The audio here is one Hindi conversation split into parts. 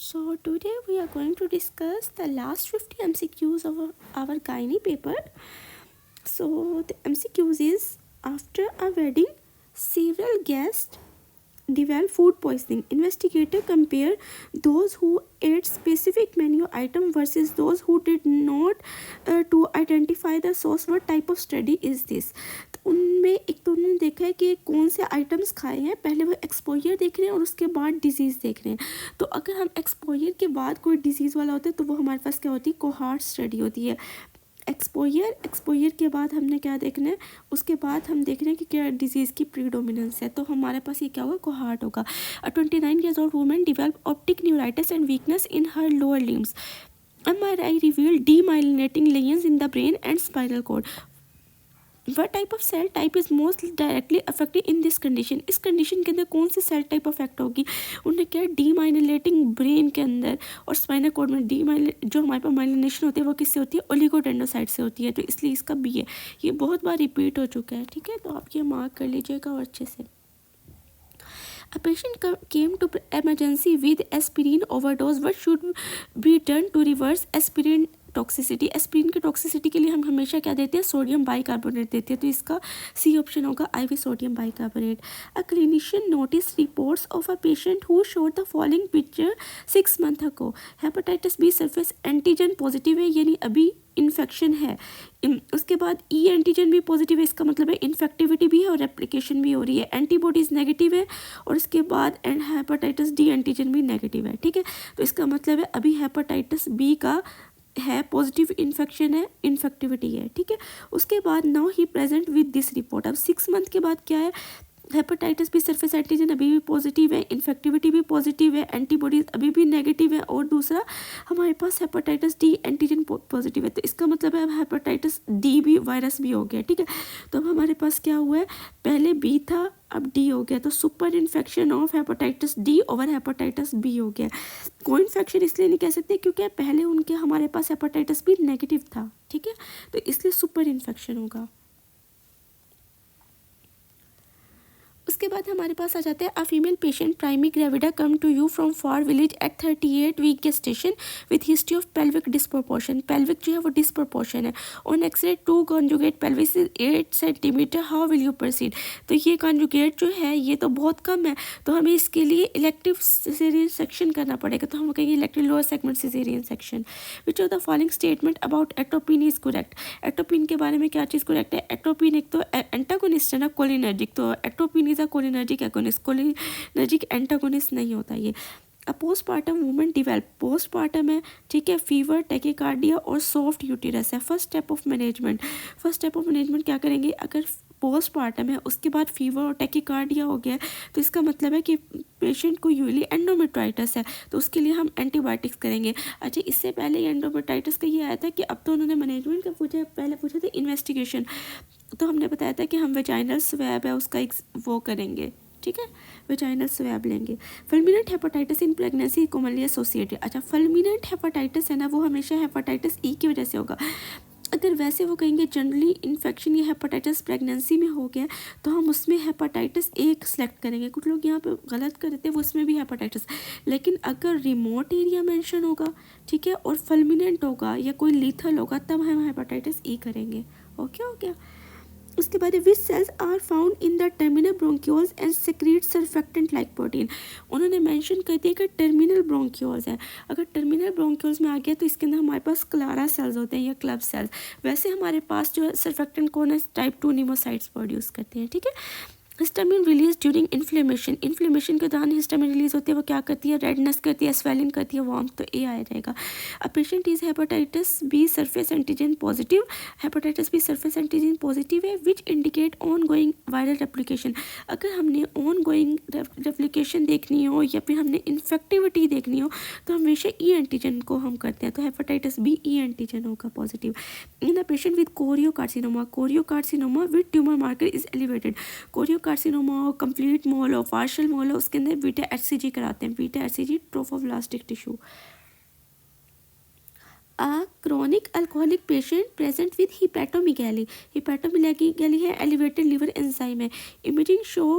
So today we are going to discuss the last 50 MCQs of our gynae paper. So the MCQs is: after a wedding, several guests develop food poisoning. Investigator compare those who ate specific menu item versus those who did not to identify the source. What type of study is this? तो उनमें एक तो उन्होंने देखा है कि कौन से आइटम्स खाए हैं, पहले वो एक्सपोजर देख रहे हैं और उसके बाद डिजीज़ देख रहे हैं. तो अगर हम एक्सपोजर के बाद कोई डिजीज़ वाला होता है तो वो हमारे पास क्या होती है, कोहार्ट स्टडी होती है. एक्सपोजर के बाद हमने क्या देखना है, उसके बाद हम देख रहे हैं कि क्या डिजीज़ की प्रीडोमिनेंस है. तो हमारे पास ये क्या होगा, कोहार्ट होगा. 29 years old woman developed optic neuritis and weakness in her lower limbs. MRI revealed demyelinating lesions in the brain and spinal cord. What type of cell type is most directly affected in this condition? इस कंडीशन के अंदर कौन सी सेल टाइप अफेक्ट होगी? उन्हें क्या, डीमाइलिनेटिंग ब्रेन के अंदर और स्पाइनल कॉर्ड में. जो हमारे पास माइलिनेशन होती है वो किससे होती है, ओलिगोडेंड्रोसाइट से होती है. तो इसलिए इसका बी है. ये बहुत बार रिपीट हो चुका है, ठीक है, तो आप ये मार्क कर लीजिएगा और अच्छे से. A patient came to emergency with aspirin overdose. What should be done to reverse aspirin toxicity? Aspirin की टॉक्सिसिटी के लिए हम हमेशा क्या देते हैं, सोडियम बाइकार्बोनेट देते हैं. तो इसका सी ऑप्शन होगा, IV sodium bicarbonate. A clinician notice reports of a patient who showed the following picture 6 months ago. Hepatitis B surface antigen positive है, यानी अभी इन्फेक्शन है. उसके बाद ई एंटीजन भी पॉजिटिव है, इसका मतलब है इन्फेक्टिविटी भी है और रेप्लिकेशन भी हो रही है. एंटीबॉडीज़ नेगेटिव है और इसके बाद हेपेटाइटिस डी एंटीजन भी नेगेटिव है, ठीक है. तो इसका मतलब है अभी हेपेटाइटिस बी का है, पॉजिटिव इन्फेक्शन है, इन्फेक्टिविटी है, ठीक है. उसके बाद now he present with this report. अब 6 month के बाद क्या है, हेपेटाइटिस बी सरफेस एंटीजन अभी भी पॉजिटिव है, इन्फेक्टिविटी भी पॉजिटिव है, एंटीबॉडीज अभी भी नेगेटिव है और दूसरा हमारे पास हेपेटाइटिस डी एंटीजन पॉजिटिव है. तो इसका मतलब है अब हेपेटाइटिस डी भी वायरस भी हो गया, ठीक है. तो अब हमारे पास क्या हुआ है, पहले बी था अब डी हो गया. तो super infection of hepatitis D over hepatitis B हो गया. को इन्फेक्शन इसलिए नहीं कह सकते क्योंकि पहले उनके हमारे पास हेपेटाइटिस बी नेगेटिव था, ठीक है, तो इसलिए सुपर इन्फेक्शन होगा. उसके बाद हमारे पास आ जाते हैं a female patient primigravida come to you from far village at 38 week gestation with history of pelvic disproportion. Pelvic जो है वो डिस्प्रोपोर्शन है. On x ray 2 conjugate pelvis is 8 centimeter. How will you proceed? तो ये कॉन्जुगेट जो है ये तो बहुत कम है, तो हमें इसके लिए इलेक्टिव सिजेरियन सेक्शन करना पड़ेगा. तो हम कहेंगे elective lower segment caesarean section. Which of the following statement about atropine is correct? Atropine के बारे में क्या चीज़ करेक्ट है? एट्रोपिन एक तो एंटागोनिस्ट है ना, कोलिनर्जिक. तो atropine cholinergic agonist, cholinergic antagonist नहीं होता ये. अ पोस्टपार्टम वुमेन डिवेल्प, पोस्टपार्टम है, ठीक है, फीवर, टेकिकार्डिया और सॉफ्ट यूटिरस है. First step of management, first step of management क्या करेंगे, अगर पोस्टपार्टम है उसके बाद फीवर और टेकिकार्डिया हो गया तो इसका मतलब है कि पेशेंट को यूजली एंडोमेट्राइटिस है, तो उसके लिए हम एंटीबायोटिक्स करेंगे. अच्छा, इससे पहले एंडोमेट्राइटिस का ये आया था कि अब तो उन्होंने मैनेजमेंट का पूछा, पहले पूछा था इन्वेस्टिगेशन. तो हमने बताया था कि हम वेजाइनल स्वैब है उसका एक वो करेंगे, ठीक है, वेजाइनल स्वैब लेंगे. Fulminant hepatitis in pregnancy commonly associated. अच्छा, फुलमिनेंट हेपेटाइटिस है ना वो हमेशा हेपेटाइटिस ई की वजह से होगा. अगर वैसे वो कहेंगे जनरली इन्फेक्शन या हेपेटाइटिस प्रेगनेंसी में हो गया तो हम उसमें हेपेटाइटिस एक सेलेक्ट करेंगे. कुछ लोग यहाँ पे गलत कर देते हैं, वो उसमें भी हेपेटाइटिस. लेकिन अगर रिमोट एरिया मेंशन होगा, ठीक है, और फुलमिनेंट होगा या कोई लीथल होगा तब हम हेपेटाइटिस ई करेंगे. ओके हो गया. उसके बाद which cells are found in the terminal bronchioles and secrete surfactant like protein. उन्होंने मेंशन कर दिया कि टर्मिनल ब्रोंक्यूल्स है. अगर टर्मिनल ब्रोंक्यूल्स में आ गया तो इसके अंदर हमारे पास क्लारा सेल्स होते हैं या क्लब सेल्स. वैसे हमारे पास जो है सर्फेक्टेंट कौन है, टाइप 2 निमोसाइट्स प्रोड्यूस करते हैं, ठीक है. Histamine release during inflammation, inflammation के दौरान हिस्टामिन रिलीज होती है, वो क्या करती है, रेडनेस करती है, स्वेलिंग करती है, वार्म. तो ए आया रहेगा. A patient is hepatitis B surface antigen positive. Hepatitis B surface antigen positive है which indicate on going viral replication. अगर हमने ऑन गोइंग रेप्लिकेशन देखनी हो या फिर हमने इन्फेक्टिविटी देखनी हो तो हमेशा ई एंटीजन को हम करते हैं. तो हेपेटाइटिस बी ई एंटीजन होगा positive. In a patient with choriocarcinoma, choriocarcinoma with tumour marker is elevated. Choriocarcinoma हो, कंप्लीट मोल हो, पार्शियल मोल हो, उसके अंदर बीटा HCG कराते हैं. Beta HCG trophoblastic tissue. A chronic alcoholic patient present with hepatomegaly. Hepatomegaly है, elevated liver enzyme है. Imaging show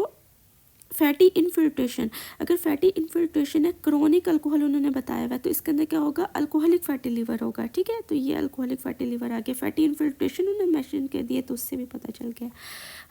फैटी इन्फिल्ट्रेशन, अगर फैटी इन्फिल्ट्रेशन है, क्रोनिक अल्कोहल उन्होंने बताया हुआ है, तो इसके अंदर क्या होगा, अल्कोहलिक फैटी लीवर होगा। ठीक है, तो ये अल्कोहलिक फैटी लीवर आ गया। फैटी इन्फिल्ट्रेशन उन्होंने मेंशन कर दिया, तो उससे भी पता चल गया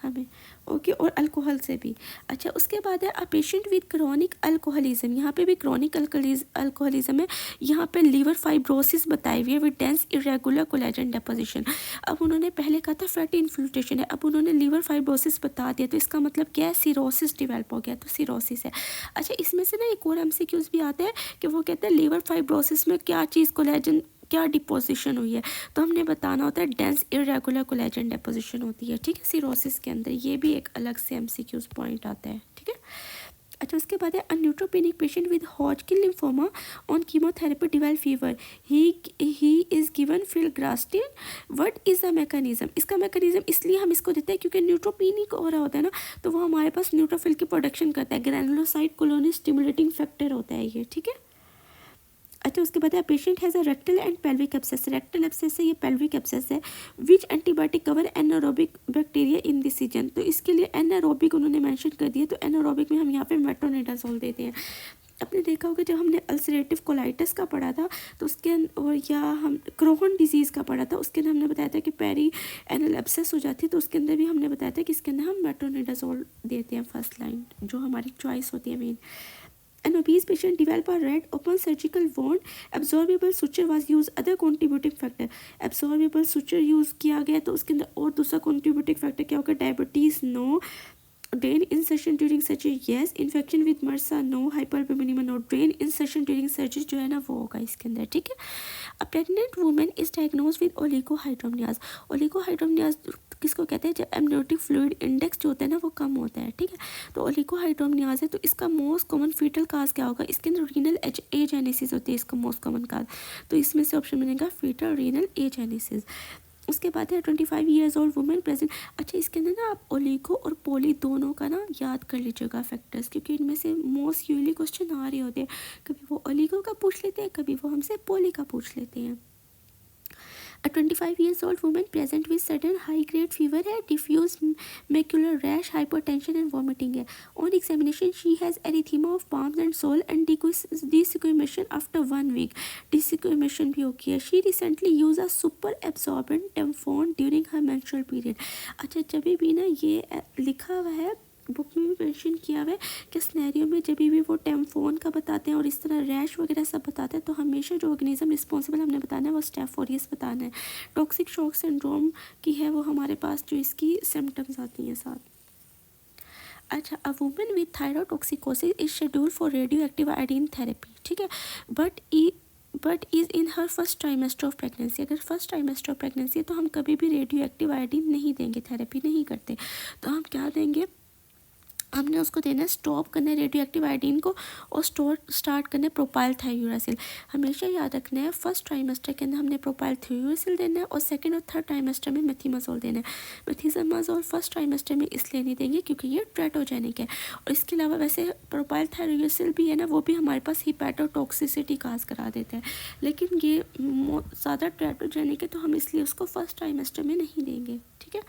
हमें। ओके, और अल्कोहल से भी। अच्छा, उसके बाद है a patient with chronic alcoholism, यहाँ पे भी क्रोनिक अल्कोहलिज्म है। यहाँ पे लीवर फाइब्रोसिस बताई हुई है with dense irregular collagen deposition. अब उन्होंने पहले कहा था फैटी इन्फिल्ट्रेशन है, अब उन्होंने लीवर फाइब्रोसिस बता दिया, तो इसका मतलब क्या है, सिरोसिस डेवलप हो गया, तो सिरोसिस है। अच्छा, इसमें से ना एक और एमसीक्यूज भी आते हैं कि वो कहते हैं लीवर फाइब्रोसिस में क्या चीज़ कोलेजन क्या डिपोजिशन हुई है, तो हमने बताना होता है डेंस इरेगुलर कोलेजन डिपोजिशन होती है। ठीक है, सिरोसिस के अंदर ये भी एक अलग से एमसीक्यूज पॉइंट आता है। ठीक है, अच्छा, उसके बाद है a neutropenic patient with Hodgkin lymphoma on chemotherapy develop fever, he is given filgrastin, what is the mechanism. इसका मैकेनिज्म इसलिए हम इसको देते हैं क्योंकि न्यूट्रोपेनिक हो रहा होता है ना, तो वो हमारे पास न्यूट्रोफिल की प्रोडक्शन करता है, ग्रैनुलोसाइट कॉलोनी स्टिमुलेटिंग फैक्टर होता है ये। ठीक है, अच्छा, उसके बाद patient has a rectal and pelvic abscess, rectal abscess है, ये पेल्विक एब्सेस है। Which antibiotic cover anaerobic bacteria in this season, तो इसके लिए एनारोबिक उन्होंने मेंशन कर दिया, तो एनारोबिक में हम यहाँ पे मेट्रोनिडाजोल देते हैं। आपने देखा होगा जब हमने अल्सरेटिव कोलाइटिस का पढ़ा था, तो उसके और या हम क्रोहन डिजीज़ का पढ़ा था, उसके अंदर हमने बताया था कि पेरी एनल एब्सेस हो जाती है, तो उसके अंदर भी हमने बताया था कि इसके अंदर हम मेट्रोनिडाजोल देते हैं फर्स्ट लाइन, जो हमारी चॉइस होती है main. An obese patient developed a red open surgical wound. Absorbable suture was used. Other contributing factor. Absorbable suture use किया गया, तो उसके अंदर और दूसरा contributing factor क्या होगा, diabetes no, drain insertion during surgery yes, infection with MRSA no, hyperbilirubinemia no, drain insertion during surgery जो है ना वो होगा इसके अंदर। ठीक है, a pregnant woman is diagnosed with oligohydramnios. oligohydramnios किसको कहते हैं, जब एमनियोटिक फ्लूइड इंडेक्स जो होता है ना वो कम होता है। ठीक है, तो ओलिगोहाइड्रोमनियाज है, तो इसका मोस्ट कॉमन फीटल काज क्या होगा, इसके अंदर रीनल एजेनेसिस होती है, इसका मोस्ट कॉमन काज, तो इसमें से ऑप्शन मिलेगा फीटल रीनल एजेनेसिस। उसके बाद है 25 ईयर्स ओल्ड वुमेन प्रेजेंट। अच्छा, इसके अंदर ना आप ओलिगो और पोली दोनों का ना याद कर लीजिएगा फैक्टर्स, क्योंकि इनमें से मोस्ट यूजली क्वेश्चन आ रहे होते हैं, कभी वो ओलिगो का पूछ लेते हैं, कभी वो हमसे पोली का पूछ लेते हैं। A 25 years old woman present with sudden high grade fever है, diffuse macular rash, hypertension and vomiting है। On examination she has erythema of palms and sole and desquamation after 1 week, desquamation भी हो गया। She recently used a super absorbent tampon during her menstrual period। अच्छा, जब भी ना ये लिखा हुआ है बुक में भी मेंशन किया हुआ है कि स्नैरियो में जब भी वो टेम्फोन का बताते हैं और इस तरह रैश वगैरह सब बताते हैं, तो हमेशा जो ऑर्गेनिज्म रिस्पॉन्सिबल हमने बताना है वो स्टेफ ऑरियस बताना है। टॉक्सिक शॉक सिंड्रोम की है वो हमारे पास जो इसकी सिम्टम्स आती हैं साथ। अच्छा, a women with thyrotoxicosis is schedule for radio active iodine therapy. ठीक है, but is in her first trimester of pregnancy. अगर फर्स्ट ट्राइमेस्टर ऑफ प्रेगनेंसी है तो हम कभी भी रेडियो एक्टिव आयोडीन नहीं देंगे, थेरेपी नहीं करते, तो हम क्या देंगे, हमने उसको देना है, स्टॉप करना है रेडियो एक्टिव आयोडीन को और स्टार्ट करना है प्रोपाइल थायोरेसिल। हमेशा याद रखना है फर्स्ट ट्राइमेस्टर के अंदर हमने प्रोपाइल थायोरेसिल देना है और सेकंड और थर्ड ट्राइमेस्टर में मेथिमाजोल देना है। मेथिमाजोल फर्स्ट ट्राइमेस्टर में इसलिए नहीं देंगे क्योंकि ये ट्रेटोजेनिक है, और इसके अलावा वैसे प्रोपाइल थायोरेसिल भी है ना, वो भी हमारे पास हिपैटोटॉक्सिसिटी काज करा देता है, लेकिन ये ज़्यादा ट्रेटोजेनिक है तो हम इसलिए उसको फर्स्ट ट्राइमेस्टर में नहीं देंगे। ठीक है,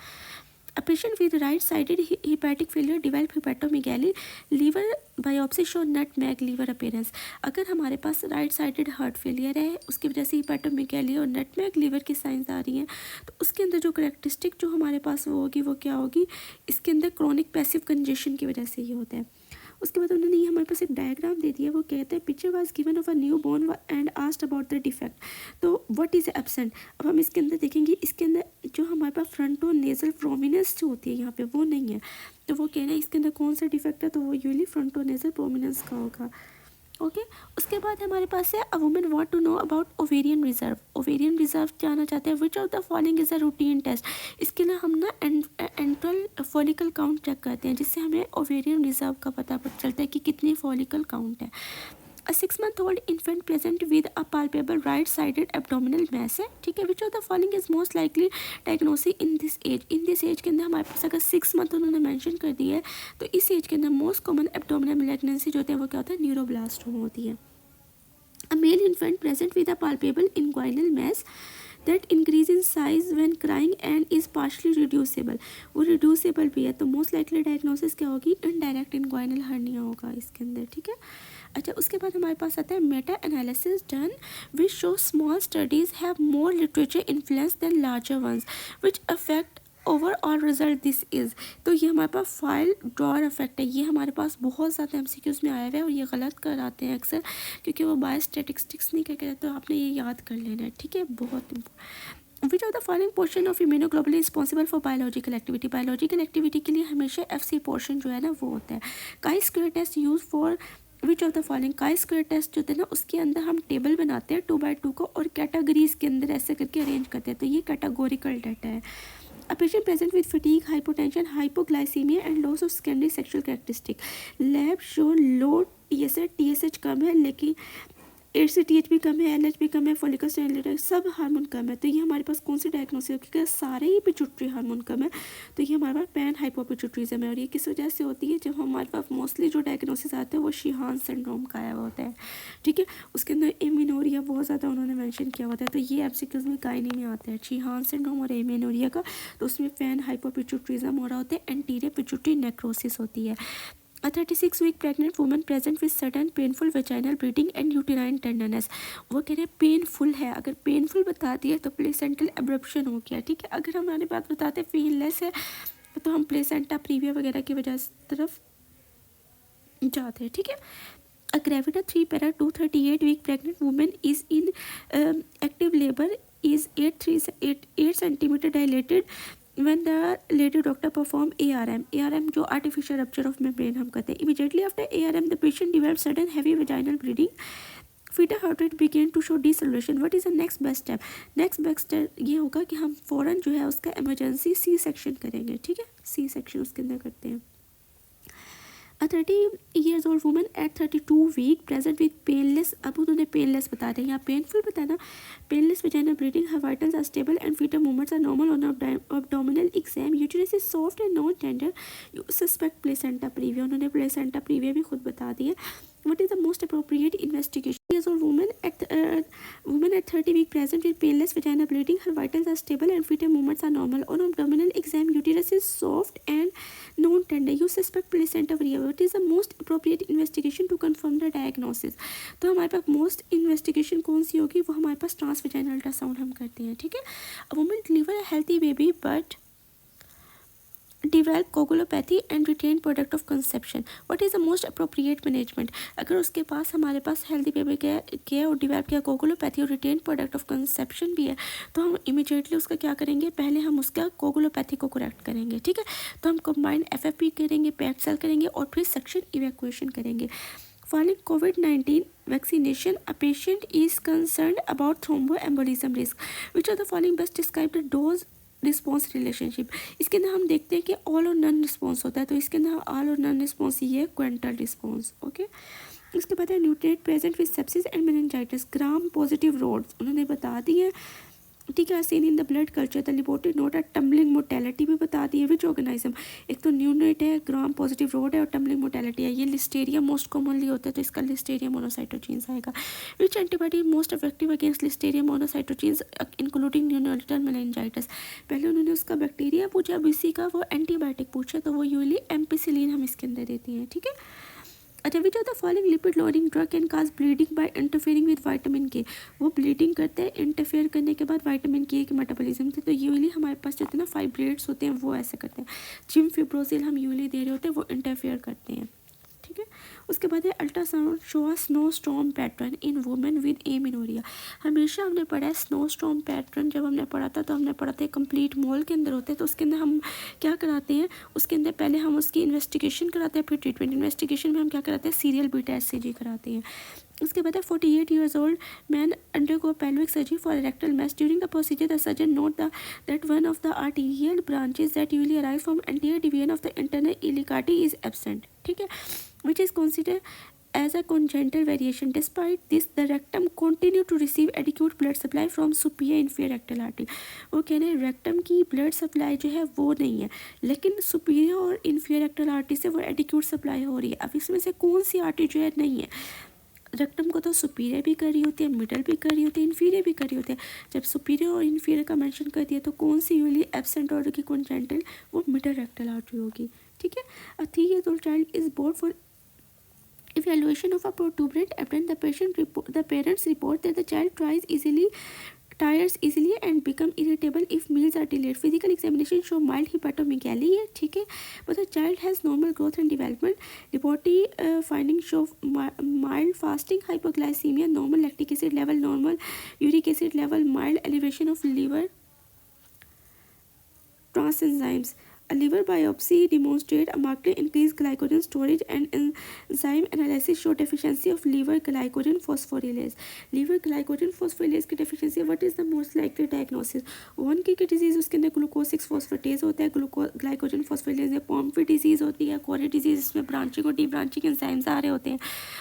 A patient with right-sided hepatic failure develop hepatomegaly. Liver biopsy show nutmeg liver appearance. अगर हमारे पास राइट साइडेड हार्ट फेलियर है, उसकी वजह से हिपैटोमेगाली और नटमैग लीवर की साइंस आ रही हैं, तो उसके अंदर जो करेक्टरिस्टिक जो हमारे पास वो होगी वो क्या होगी, इसके अंदर क्रोनिक पैसिव कंजेशन की वजह से ये होता है। उसके बाद उन्होंने ये हमारे पास एक डायग्राम दे दिया, वो कहते हैं picture was given of a newborn and asked about the defect, तो व्हाट इज़ एब्सेंट। अब हम इसके अंदर देखेंगे, इसके अंदर जो हमारे पास फ्रंटो नेजल प्रोमिनेंस जो होती है यहाँ पे वो नहीं है, तो वो कह रहे हैं इसके अंदर कौन सा डिफेक्ट है, तो वो यूजली फ्रंटो नेजल प्रोमिनेंस का होगा। ओके, उसके बाद हमारे पास है a women want to know about ovarian reserve. Ovarian reserve जानना चाहते हैं, which of the following is a routine test. इसके लिए हम ना एंट्रल फॉलिकल काउंट चेक करते हैं, जिससे हमें ओवेरियन रिजर्व का पता चलता है कि कितनी फॉलिकल काउंट है। A 6-month-old infant present with a palpable right-sided abdominal mass है। ठीक है, which of the following is most likely diagnosis in this age। In this age के अंदर हमारे पास अगर 6 मंथ उन्होंने मेंशन कर दिया है, तो इस एज के अंदर मोस्ट कॉमन एब्डोमिनल मैलिग्नेंसी जो होती है वो क्या होता है, न्यूरोब्लास्टोमा होती है। A male infant present with a palpable inguinal mass that increase in size when crying and is partially reducible, वो रिड्यूसेबल भी है, तो मोस्ट लाइकली डायग्नोसिस क्या होगी, इनडायरेक्ट इंग्वाइनल हर्निया होगा इसके अंदर, ठीक है। अच्छा, उसके बाद हमारे पास आता है Meta analysis done which show small studies have more literature influence then larger ones which affect overall result this is. तो ये हमारे पास फाइल ड्रॉअर इफेक्ट है, ये हमारे पास बहुत ज़्यादा एमसीक्यूज़ में आया हुआ है और ये गलत कराते हैं अक्सर, क्योंकि वो बाय स्टैटिस्टिक्स नहीं करके, तो आपने ये याद कर लेना है, ठीक है, बहुत विच of the following portion of immunoglobulin responsible for biological activity, biological activity के लिए हमेशा FC पोर्शन जो है ना वो होता है। Chi square test use for which of the following, chi square test जो होता है ना उसके अंदर हम टेबल बनाते हैं 2x2 को और कैटेगरीज के अंदर ऐसे करके अरेंज करते हैं, तो ये कैटेगोरिकल डाटा है। A patient present with fatigue, hypotension, hypoglycemia and loss of secondary sexual characteristic. Lab show low TSH कम है, लेकिन ACTH भी कम है, LH भी कम है, फॉलिकल स्टिमुलेटर सब हार्मोन कम है, तो ये हमारे पास कौन सी डायग्नोसिस है, क्योंकि सारे ही पिट्यूटरी हार्मोन कम है, तो ये हमारे पास पैन हाइपोपिट्यूटरिज्म है। और ये किस वजह से होती है, जब हमारे पास मोस्टली जो डायग्नोसिस आता है वो शीहान सिंड्रोम का आया होता है, ठीक है। उसके अंदर एमिनोरिया बहुत ज़्यादा उन्होंने मेंशन किया होता है, तो ये एमसीक्यूज़ में गायनी में आता है शीहान सिंड्रोम और एमिनोरिया का, तो उसमें पैन हाइपोपिट्यूटरिज्म हो रहा होता है, एंटीरियर पिट्यूटरी नेक्रोसिस होती है। A 36-week pregnant woman present with sudden painful vaginal bleeding and uterine tenderness, वो कह रहे हैं पेनफुल है, अगर पेनफुल बता दिया तो प्लेसेंटल एब्रप्शन हो गया, ठीक है। अगर हमारी बात बताते पेनलेस है तो हम प्लेसेंटा प्रीविया वगैरह की वजह तरफ जाते हैं, ठीक है। A gravida 3 para 238-week pregnant woman is in active labor is 8 centimeter dilated when the lady doctor perform ARM जो artificial rupture of membrane हम कहते हैं। Immediately after ARM the patient develops sudden heavy vaginal bleeding, fetal heart rate begin to show deceleration. What is the next best step? next best step ये होगा कि हम फ़ौरन जो है उसका emergency C section करेंगे, ठीक है, C section उसके अंदर करते हैं। A 30 years old woman at 32 week present with painless, अब उन्होंने painless बता दें, यहाँ painful बताना, painless vaginal bleeding, her vitals are stable and fetal movements are normal on abdominal exam, uterus is soft and not tender, you suspect placenta previa, उन्होंने placenta previa भी खुद बता दी है। What is the most appropriate investigation? Years old woman at 30 week present with painless vaginal bleeding, her vitals are stable and fetal movements are normal. On abdominal exam, uterus is soft and non-tender. You suspect placenta previa. What is the most appropriate investigation to confirm the diagnosis? तो हमारे पास most investigation कौन सी होगी, वो हमारे पास transvaginal ultrasound हम करते हैं, ठीक है। A woman deliver a healthy baby but develop coagulopathy and retain product of conception. What is the most appropriate management? अगर उसके पास हमारे पास हेल्दी बेबी क्या और डिवेल्प किया कोगुलोपैथी और रिटेन प्रोडक्ट ऑफ कंसेप्शन भी है, तो हम इमीडिएटली उसका क्या करेंगे, पहले हम उसका कोगुलोपैथी को करेक्ट करेंगे, ठीक है। तो हम कंबाइंड FFP करेंगे, पैट सेल करेंगे और फिर सेक्शन इवैक्यूएशन करेंगे। Following COVID-19 vaccination, a patient is concerned about thromboembolism risk. Which of the following best describe the dose response relationship? इसके अंदर हम देखते हैं कि ऑल और नन रिस्पॉन्स होता है, तो इसके अंदर ऑल और नन रिस्पॉन्स ये है क्वेंटल रिस्पॉन्स, ओके। उसके बाद है neonate present with sepsis and meningitis, gram positive rods उन्होंने बता दी है, ठीक है। Seen in the blood culture the reported note है, टम्बलिंग मोर्टेलिटी भी बता दी है। विच ऑर्गेनिज्म, एक तो न्यूनेट है, ग्राम पॉजिटिव रोड है और टम्बलिंग मोर्टेलिटी है, ये लिस्टेरिया मोस्ट कॉमनली होता है, तो इसका लिस्टेरिया मोनोसाइटोजीन्स आएगा। Which antibody most effective against Listeria monocytogenes including neonatal meningitis, पहले उन्होंने उसका बैक्टीरिया पूछा, अब इसी का वो एंटीबायोटिक पूछा, तो वो यूजली एम्पिसिलिन हम इसके अंदर देती हैं, ठीक है। अच्छा, which of the following lipid loading drug can cause bleeding by interfering with vitamin K, वो ब्लीडिंग करते हैं इंटरफेयर करने के बाद विटामिन के मेटाबॉलिज्म से, तो यूजली हमारे पास जो होते हैं ना फाइब्रेट्स होते हैं वो ऐसे करते हैं। जिम फिब्रोसिल हम यूजली दे रहे होते हैं, वो इंटरफेयर करते हैं, ठीक है। उसके बाद है ultrasound show snow storm pattern in women with amenorrhoea, हमेशा हमने पढ़ा है स्नो स्टॉर्म पैटर्न, जब हमने पढ़ा था तो हमने पढ़ा था कंप्लीट मोल के अंदर होते हैं, तो उसके अंदर हम क्या कराते हैं, उसके अंदर पहले हम उसकी इन्वेस्टिगेशन कराते हैं, फिर ट्रीटमेंट। इन्वेस्टिगेशन में हम क्या कराते हैं, सीरियल बीटा एचसीजी कराते हैं। उसके बाद है 48 years old man undergo pelvic surgery for erectile mass. During the procedure, the surgeon note that one of the arterial branches that usually arise from anterior deviation of the internal iliac artery is absent, ठीक है, which is considered as a congenital variation. Despite this, the rectum continue to receive adequate blood supply from superior inferior rectal artery. वो कह रहे हैं रेक्टम की ब्लड सप्लाई जो है वो नहीं है, लेकिन सुपीरियर और इन्फीरियर रेक्टल आर्टरी से वो एडिक्यूट सप्लाई हो रही है। अब इसमें से कौन सी आर्टरी जो है नहीं है, रेक्टम को तो सुपीरियर भी कर रही होती है, मिडल भी कर रही होती है, इन्फीरियर भी कर रही होती है। जब सुपीरियर और इन्फीरियर का मेंशन कर दिया तो कौन सी यूली एब्सेंट ऑर्डर की कॉन्जेंटल, वो मिडल रेक्टल आर्टरी होगी। ठीक है। अ 3 years old child is born for evaluation of a protuberant abdomen. The parents report that the child tires easily and become irritable if meals are delayed. Physical examination show mild hepatomegaly है, ठीक है, but the child has normal growth and development. Laboratory findings show mild fasting hypoglycemia, normal lactic acid level, normal uric acid level, mild elevation of liver transenzymes. A liver biopsy demonstrated a markedly increased glycogen storage, and enzyme analysis showed deficiency of liver glycogen phosphorylase. Liver glycogen phosphorylase की deficiency, what is the most likely diagnosis? One की disease, उसके अंदर ग्लूकोज 6 फॉस्फेटेज होता है, ग्लाइकोजन फॉस्फोरिलेज है। पॉम्फ्री डिजीज़ होती है, कोरी डिजीज़, इसमें ब्रांचिंग और डी ब्रांचिंग एंजाइम्स आ रहे होते हैं।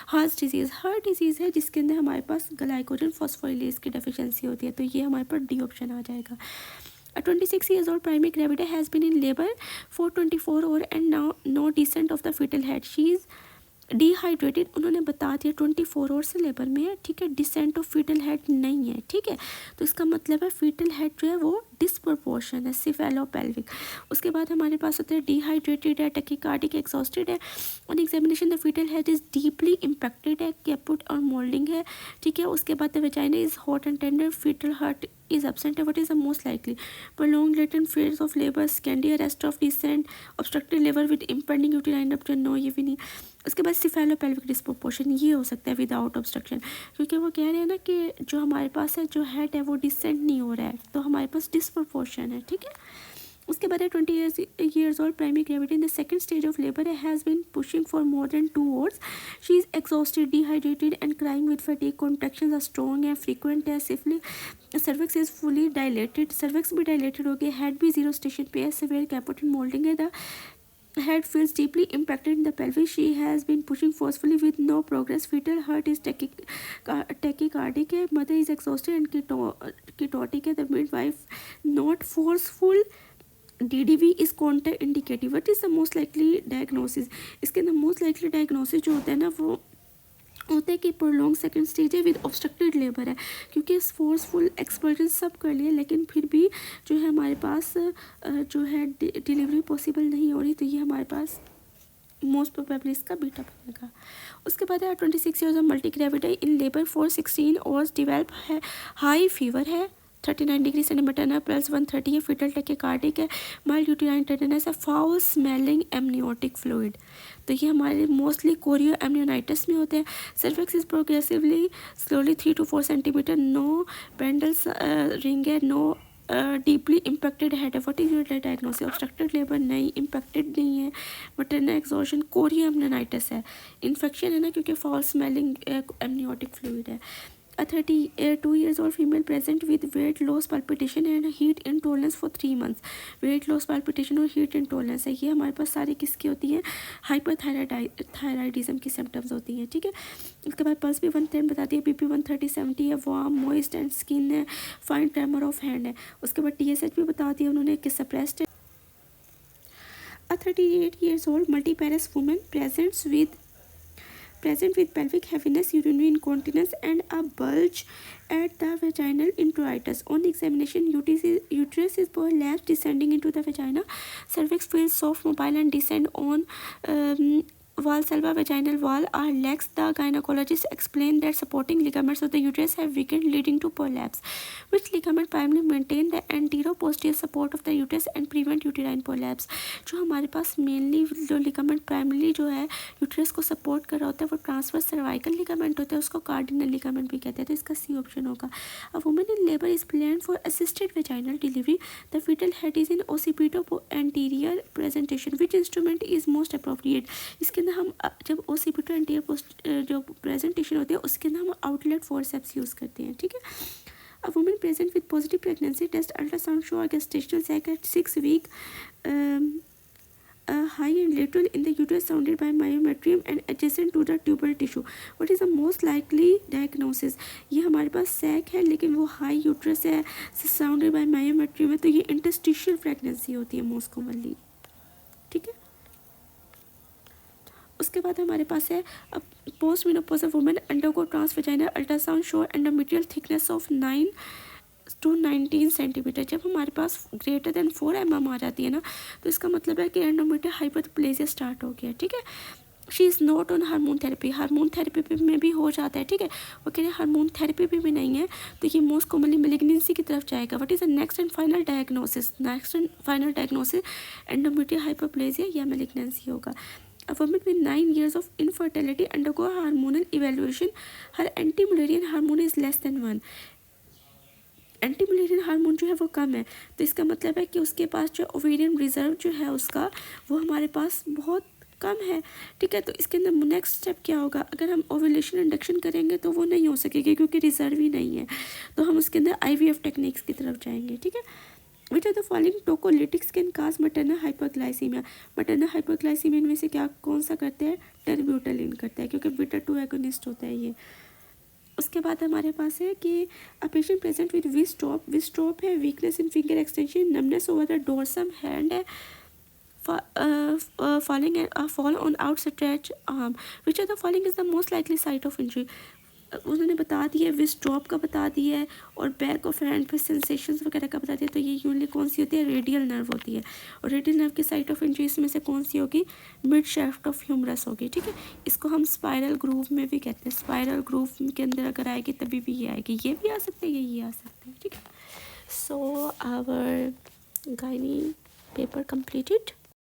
हार्ट डिजीज़ है जिसके अंदर हमारे पास ग्लाइकोजन फॉस्फोरिलेज की डेफिशिएंसी होती है, तो ये हमारे पास डी ऑप्शन आ जाएगा। A 26 years old primary gravida has been in labor for 24 hours and now no descent of the fetal head. She is dehydrated, उन्होंने बता दिया 24 आवर्स से लेबर में है, ठीक है, डिसेंट ऑफ फीटल हेड नहीं है, ठीक है, तो इसका मतलब है फीटल हेड जो है वो डिसप्रपोर्शन है, सिफेलोपेल्विक। उसके बाद हमारे पास होता है डिहाइड्रेटेड है, टैकीकार्डिक, एग्जॉस्टेड है। On examination the fetal head is deeply impacted है, कैपुट और मोल्डिंग है, ठीक है। उसके बाद the vagina is hot and tender, fetal heart is absent. What is the most likely? Prolonged latent phase of labor, scanty arrest of descent, obstructed labor with impending uterine rupture, no, ये भी नहीं। उसके बाद सिफेलोपेल्विक डिस्प्रोपोर्शन, ये हो सकता है विदाउट ऑब्स्ट्रक्शन, क्योंकि वो कह रहे हैं ना कि जो हमारे पास है जो हेड है वो डिसेंट नहीं हो रहा है, तो हमारे पास डिस्प्रोपोर्शन है, ठीक है। उसके बाद है 20 years old primary gravity in the second stage of labor has been pushing for more than 2 hours. She is exhausted, dehydrated and crying with fatigue. Contractions are strong and frequent है, safely cervix is fully dilated, cervix भी dilated हो गया, head भी zero station पे है, severe caput and molding है, the head feels deeply impacted in the pelvis. She has been pushing forcefully with no progress. Fetal heart is tachycardic है, mother is exhausted and ketotic है, the midwife not forceful. DDV is counter indicative. What is the most likely diagnosis? इसके अंदर मोस्ट लाइकली डायग्नोसिस जो होता है ना वो होता है कि प्रोलॉन्ग सेकेंड स्टेज है विद ऑब्स्ट्रक्टेड लेबर है, क्योंकि फोर्सफुल एक्सपर्जन सब कर लिए लेकिन फिर भी जो है हमारे पास जो है डिलीवरी पॉसिबल नहीं हो रही, तो ये हमारे पास मोस्ट प्रोबेबली इसका बीटा बनेगा। उसके बाद है 26 years of multi gravity in labour for 16 hours, develop है, हाई फीवर है, 39 डिग्री सेंटीमीटर प्लस 130 है, फिटल टेकीकार्डिक है, माइल्ड यूटेराइन टेंडरनेस है, फाउल स्मेलिंग एमनियोटिक फ्लूइड, तो ये हमारे मोस्टली कोरियो एमनियोनाइटिस में होते हैं। Cervix is progressively slowly 3 to 4 centimetre, no Bandl's ring है, नो डीपली इम्पैक्टेड हेड है। What is your diagnosis? Obstructed labour नहीं, इम्पैक्टेड नहीं है, मटरनल एक्सॉर्शन, कोरियो एमनियोनाइटिस है, इन्फेक्शन है ना क्योंकि फाउल स्मेलिंग एमनियोटिक फ्लूइड है। A 32 years old female present with weight loss, palpitation and heat intolerance for 3 months. weight loss, palpitation और heat intolerance है, ये हमारे पास सारी किसकी होती हैं? हाइपरथायराइडिज्म की सिम्टम्स होती हैं, ठीक है। उसके बाद पल्स भी 110 बताती है, BP 130/70 है, वार्म मॉइस्ट एंड स्किन है, फाइन ट्रेमर ऑफ हैंड है। उसके बाद TSH भी बताती है उन्होंने कि सप्रेस्ड है। A 38 years old multiparous woman present with pelvic heaviness, urinary incontinence and a bulge at the vaginal introitus. On examination, uterus is prolapsed descending into the vagina. Cervix feels soft, mobile and descend on valsalva vaginal wall are lax. The gynecologist explained that supporting ligaments of the uterus have weakened, leading to prolapse. Which ligament primarily maintain the anteroposterior support of the uterus and prevent uterine prolapse? जो हमारे पास मेनली जो लिगामेंट प्राइमरी जो है यूट्रस को सपोर्ट कर रहा होता है वो ट्रांसवर्स सर्वाइकल लिगामेंट होता है, उसको कार्डिनल लिगामेंट भी कहते हैं, तो इसका सी ऑप्शन होगा। A woman in labour is planned for assisted vaginal delivery, the fetal head is in occipito anterior presentation, which instrument is most appropriate? इसके अंदर हम जब ओसिपिटो एंटीरियर जो प्रेजेंटेशन होती है उसके अंदर हम आउटलेट फोर्सेप्स यूज़ करते हैं, ठीक है। A woman present with positive pregnancy test ultrasound show a gestational sac at 6 weeks, high and lateral in the uterus surrounded by myometrium and adjacent to the tubal tissue. What is the most likely diagnosis? ये हमारे पास सैक है लेकिन वो हाई यूट्रस है, सराउंडेड बाय मायोमेट्रियम है, तो ये इंटरस्टिशियल प्रेगनेंसी होती है मोस्ट कॉमनली, ठीक है। उसके बाद हमारे पास है post menopausal women undergo transvaginal ultrasound show endometrial thickness of 9 to 19 centimetre. जब हमारे पास ग्रेटर देन 4 mm आ जाती है ना, तो इसका मतलब है कि एंडोमेट्रियल हाइपरप्लेजिया स्टार्ट हो गया, ठीक है। She is not on hormone therapy में भी हो जाता है, ठीक है। वो कह रहे हैं हार्मोन थेरेपी भी नहीं है, तो ये मोस्ट कॉमनली मेलिग्नेंसी की तरफ जाएगा। What is the next and final diagnosis? Endometrial hyperplasia या मेलिग्नेंसी होगा। A woman with 9 years of infertility undergo hormonal evaluation. Her anti-Mullerian hormone is less than 1. Anti-Mullerian hormone जो है वो कम है, तो इसका मतलब है कि उसके पास जो ओवेरियन रिजर्व जो है उसका, वो हमारे पास बहुत कम है, ठीक है। तो इसके अंदर नेक्स्ट स्टेप क्या होगा? अगर हम ओव्यूलेशन इंडक्शन करेंगे तो वो नहीं हो सकेगी क्योंकि रिजर्व ही नहीं है, तो हम उसके अंदर IVF टेक्निक्स की तरफ जाएंगे, ठीक है। Which are the following tocolytics can cause maternal hyperglycaemia? Maternal hyperglycaemia में से क्या कौन सा करते हैं? टेरब्यूटलिन करता है, क्योंकि बीटा 2 एगोनिस्ट होता है ये। उसके बाद हमारे पास है कि अ पेशेंट प्रेजेंट विद विस्ट्रोप है, weakness in finger extension, numbness over the dorsum hand है, fall on outstretched arm. Which of the following is the most likely site of injury? उन्होंने बता दिया, विस्ट्रॉप का बता दिया है और बैक ऑफ हैंड पे सेंसेशंस वगैरह का बता दिया। तो ये यूजली कौन सी होती है? रेडियल नर्व होती है। और रेडियल नर्व की साइट ऑफ इंजरी में से कौन सी होगी? मिड शाफ्ट ऑफ ह्यूमरस होगी, ठीक है। इसको हम स्पाइरल ग्रूव में भी कहते हैं। स्पाइरल ग्रूव के अंदर अगर आएगी तभी भी ये आएगी, ये भी आ सकते हैं, ये आ सकते हैं, ठीक है। So our gynae paper completed.